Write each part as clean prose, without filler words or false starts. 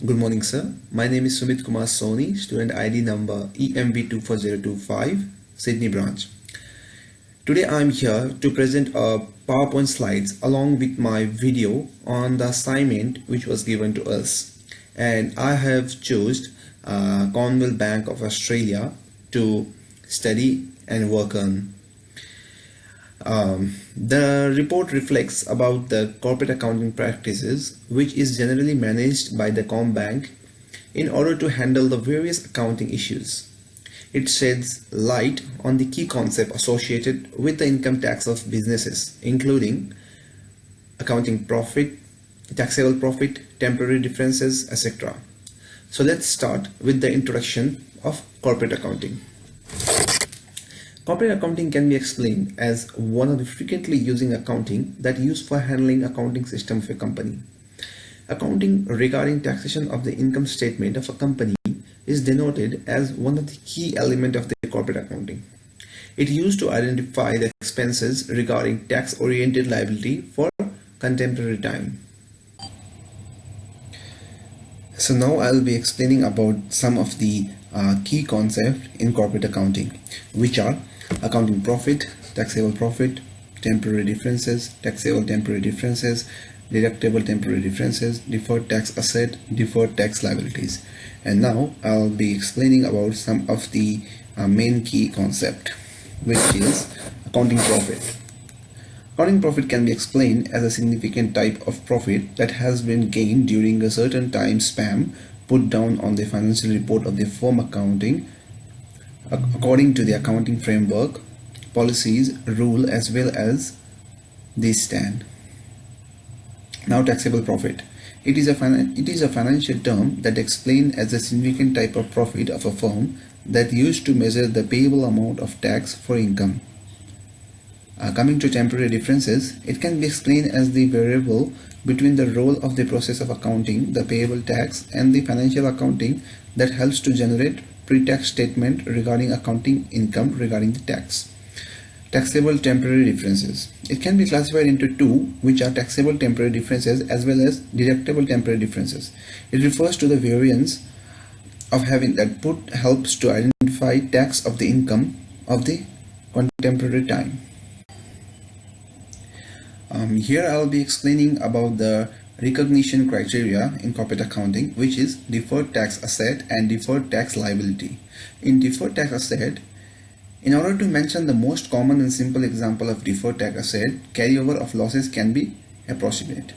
Good morning, sir. My name is Sumit Kumar Soni, student ID number EMB24025, Sydney branch. Today I am here to present a PowerPoint slides along with my video on the assignment which was given to us. And I have chosen Commonwealth Bank of Australia to study and work on. The report reflects about the corporate accounting practices which is generally managed by the Combank in order to handle the various accounting issues. It sheds light on the key concepts associated with the income tax of businesses, including accounting profit, taxable profit, temporary differences, etc. So let's start with the introduction of corporate accounting. Corporate accounting can be explained as one of the frequently using accounting that used for handling accounting system of a company. Accounting regarding taxation of the income statement of a company is denoted as one of the key elements of the corporate accounting. It used to identify the expenses regarding tax-oriented liability for contemporary time. So now I'll be explaining about some of the key concepts in corporate accounting, which are accounting profit, taxable profit, temporary differences, taxable temporary differences, deductible temporary differences, deferred tax asset, deferred tax liabilities. And now I'll be explaining about some of the main key concept, which is accounting profit. Accounting profit can be explained as a significant type of profit that has been gained during a certain time span put down on the financial report of the firm accounting according to the accounting framework, policies, rule as well as the stand. Now taxable profit. It is a financial term that explained as a significant type of profit of a firm that used to measure the payable amount of tax for income. Coming to temporary differences, it can be explained as the variable between the role of the process of accounting, the payable tax, and the financial accounting that helps to generate pre-tax statement regarding accounting income regarding the tax. Taxable temporary differences. It can be classified into two, which are taxable temporary differences as well as deductible temporary differences. It refers to the variance of having that put helps to identify tax of the income of the contemporary time. Here I will be explaining about the recognition criteria in corporate accounting, which is deferred tax asset and deferred tax liability. In deferred tax asset, in order to mention the most common and simple example of deferred tax asset, carryover of losses can be approximate.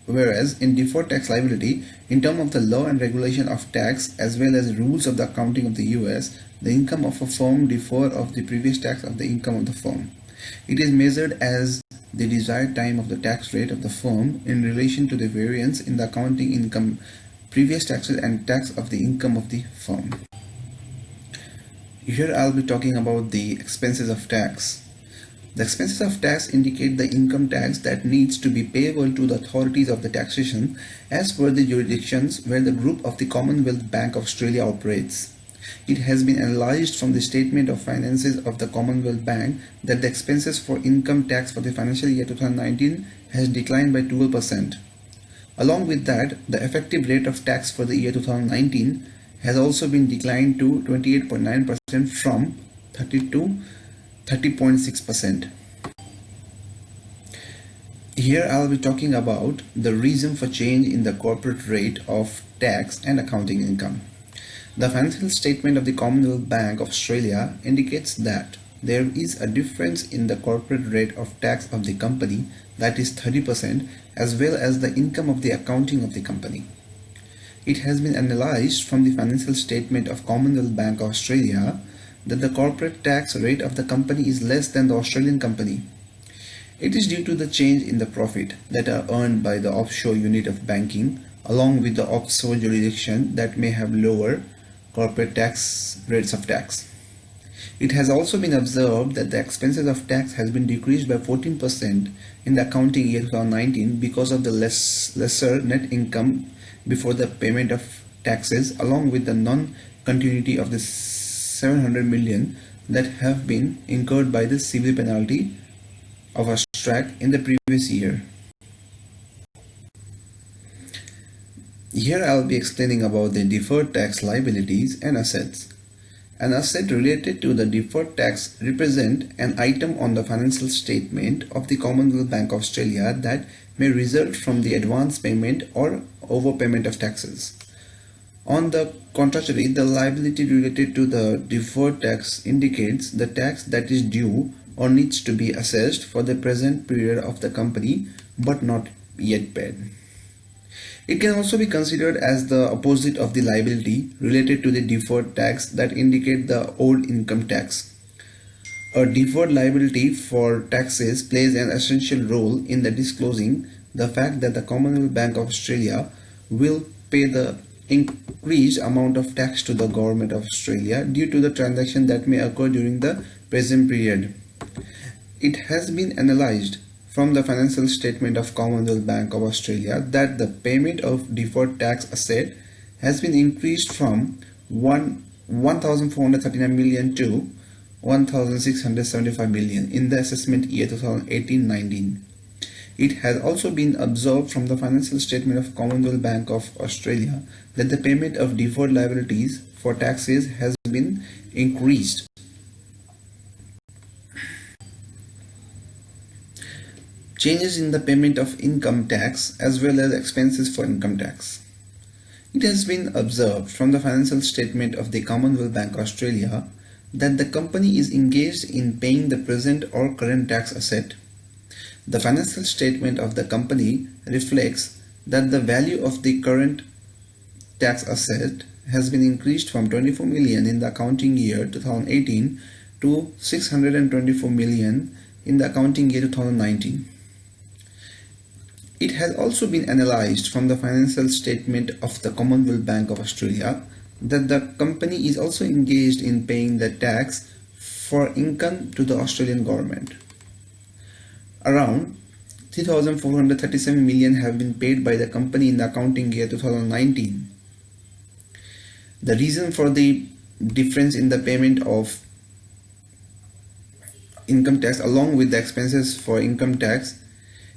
Whereas in deferred tax liability, in terms of the law and regulation of tax as well as rules of the accounting of the US, the income of a firm differ of the previous tax of the income of the firm. It is measured as the desired time of the tax rate of the firm in relation to the variance in the accounting income, previous taxes and tax of the income of the firm. Here I'll be talking about the expenses of tax. The expenses of tax indicate the income tax that needs to be payable to the authorities of the taxation as per the jurisdictions where the group of the Commonwealth Bank of Australia operates. It has been analyzed from the statement of finances of the Commonwealth Bank that the expenses for income tax for the financial year 2019 has declined by 12%. Along with that, the effective rate of tax for the year 2019 has also been declined to 28.9% from 30.6%. Here I'll be talking about the reason for change in the corporate rate of tax and accounting income. The financial statement of the Commonwealth Bank of Australia indicates that there is a difference in the corporate rate of tax of the company, that is 30%, as well as the income of the accounting of the company. It has been analyzed from the financial statement of Commonwealth Bank of Australia that the corporate tax rate of the company is less than the Australian company. It is due to the change in the profit that are earned by the offshore unit of banking along with the offshore jurisdiction that may have lower corporate tax rates of tax. It has also been observed that the expenses of tax has been decreased by 14% in the accounting year 2019 because of the lesser net income before the payment of taxes along with the non-continuity of the 700 million that have been incurred by the civil penalty of Austrac in the previous year. Here I'll be explaining about the deferred tax liabilities and assets. An asset related to the deferred tax represent an item on the financial statement of the Commonwealth Bank of Australia that may result from the advance payment or overpayment of taxes. On the contrary, the liability related to the deferred tax indicates the tax that is due or needs to be assessed for the present period of the company but not yet paid. It can also be considered as the opposite of the liability related to the deferred tax that indicate the owed income tax. A deferred liability for taxes plays an essential role in the disclosing the fact that the Commonwealth Bank of Australia will pay the increased amount of tax to the Government of Australia due to the transaction that may occur during the present period. It has been analysed from the financial statement of Commonwealth Bank of Australia that the payment of deferred tax asset has been increased from 1,439 million to 1,675 million in the assessment year 2018-19. It has also been observed from the financial statement of Commonwealth Bank of Australia that the payment of deferred liabilities for taxes has been increased. Changes in the payment of income tax as well as expenses for income tax. It has been observed from the financial statement of the Commonwealth Bank of Australia that the company is engaged in paying the present or current tax asset. The financial statement of the company reflects that the value of the current tax asset has been increased from 24 million in the accounting year 2018 to 624 million in the accounting year 2019. It has also been analysed from the financial statement of the Commonwealth Bank of Australia that the company is also engaged in paying the tax for income to the Australian government. Around 3,437 million have been paid by the company in the accounting year 2019. The reason for the difference in the payment of income tax along with the expenses for income tax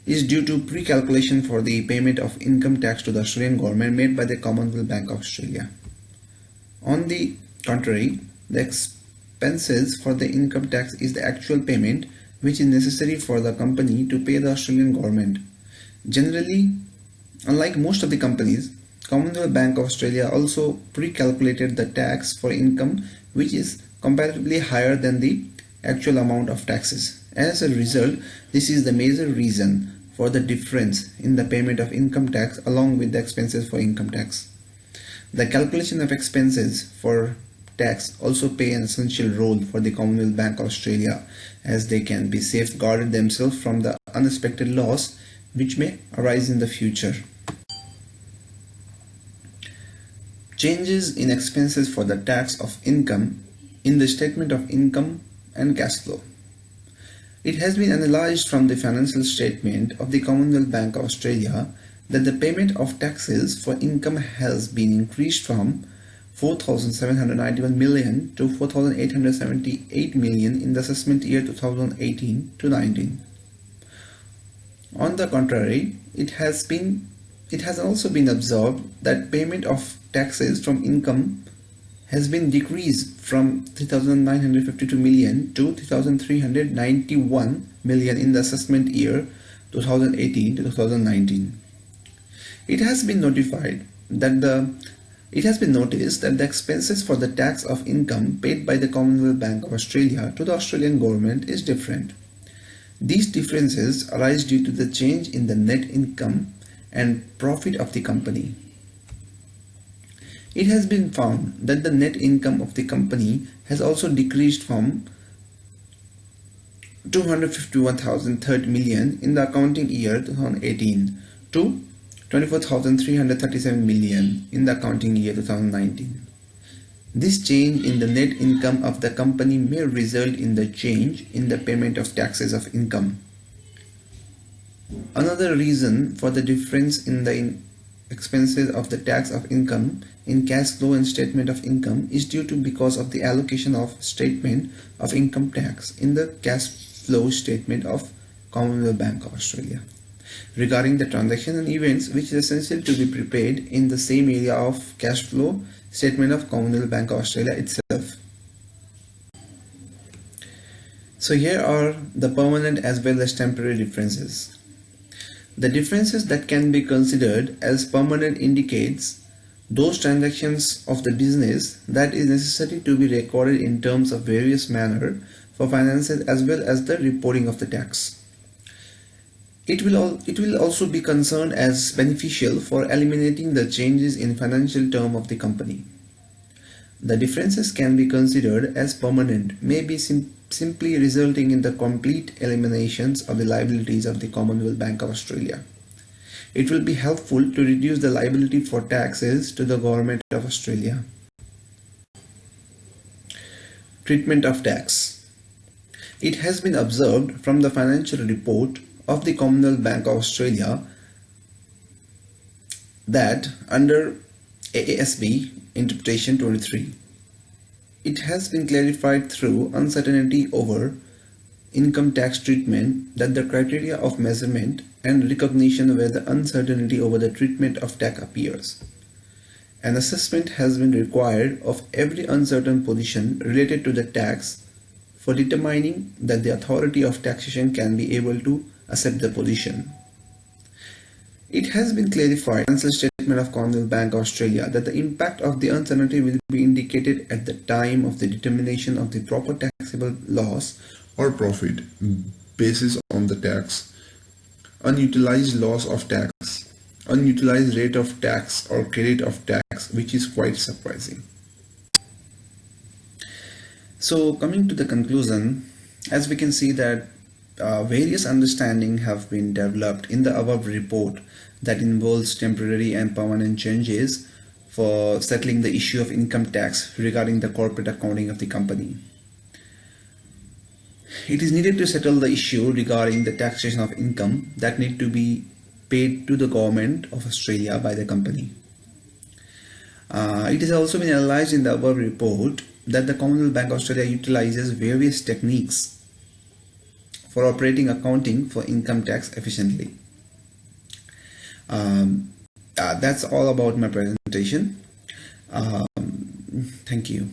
is due to pre-calculation for the payment of income tax to the Australian government made by the Commonwealth Bank of Australia. On the contrary, the expenses for the income tax is the actual payment which is necessary for the company to pay the Australian government. Generally, unlike most of the companies, Commonwealth Bank of Australia also pre-calculated the tax for income which is comparatively higher than the actual amount of taxes. As a result, this is the major reason for the difference in the payment of income tax along with the expenses for income tax. The calculation of expenses for tax also play an essential role for the Commonwealth Bank of Australia as they can be safeguarded themselves from the unexpected loss which may arise in the future. Changes in expenses for the tax of income in the statement of income and cash flow. It has been analysed from the financial statement of the Commonwealth Bank of Australia that the payment of taxes for income has been increased from 4,791 million to 4,878 million in the assessment year 2018 to 19. On the contrary, it has also been observed that payment of taxes from income has been decreased from 3,952 million to 3,391 million in the assessment year 2018 to 2019. It has been noticed that the expenses for the tax of income paid by the Commonwealth Bank of Australia to the Australian government is different. These differences arise due to the change in the net income and profit of the company. It has been found that the net income of the company has also decreased from 251,030 million in the accounting year 2018 to 24,337 million in the accounting year 2019. This change in the net income of the company may result in the change in the payment of taxes of income. Another reason for the difference in the expenses of the tax of income in cash flow and statement of income is due to because of the allocation of statement of income tax in the cash flow statement of Commonwealth Bank of Australia. regarding the transaction and events which is essential to be prepared in the same area of cash flow statement of Commonwealth Bank of Australia itself. So here are the permanent as well as temporary differences. The differences that can be considered as permanent indicates those transactions of the business that is necessary to be recorded in terms of various manner for finances as well as the reporting of the tax. It will also be concerned as beneficial for eliminating the changes in financial term of the company. The differences can be considered as permanent, may be simply resulting in the complete eliminations of the liabilities of the Commonwealth Bank of Australia. It will be helpful to reduce the liability for taxes to the Government of Australia. Treatment of tax. It has been observed from the financial report of the Commonwealth Bank of Australia that under AASB Interpretation 23, it has been clarified through uncertainty over income tax treatment that the criteria of measurement and recognition where the uncertainty over the treatment of tax appears. An assessment has been required of every uncertain position related to the tax for determining that the authority of taxation can be able to accept the position. It has been clarified in the financial statement of Commonwealth Bank of Australia that the impact of the uncertainty will be indicated at the time of the determination of the proper taxable loss or profit basis on the tax, unutilized loss of tax, unutilized rate of tax or credit of tax, which is quite surprising. So coming to the conclusion, as we can see that various understanding have been developed in the above report that involves temporary and permanent changes for settling the issue of income tax regarding the corporate accounting of the company. It is needed to settle the issue regarding the taxation of income that need to be paid to the Government of Australia by the company. It has also been analysed in the above report that the Commonwealth Bank of Australia utilizes various techniques for operating accounting for income tax efficiently. That's all about my presentation. Thank you.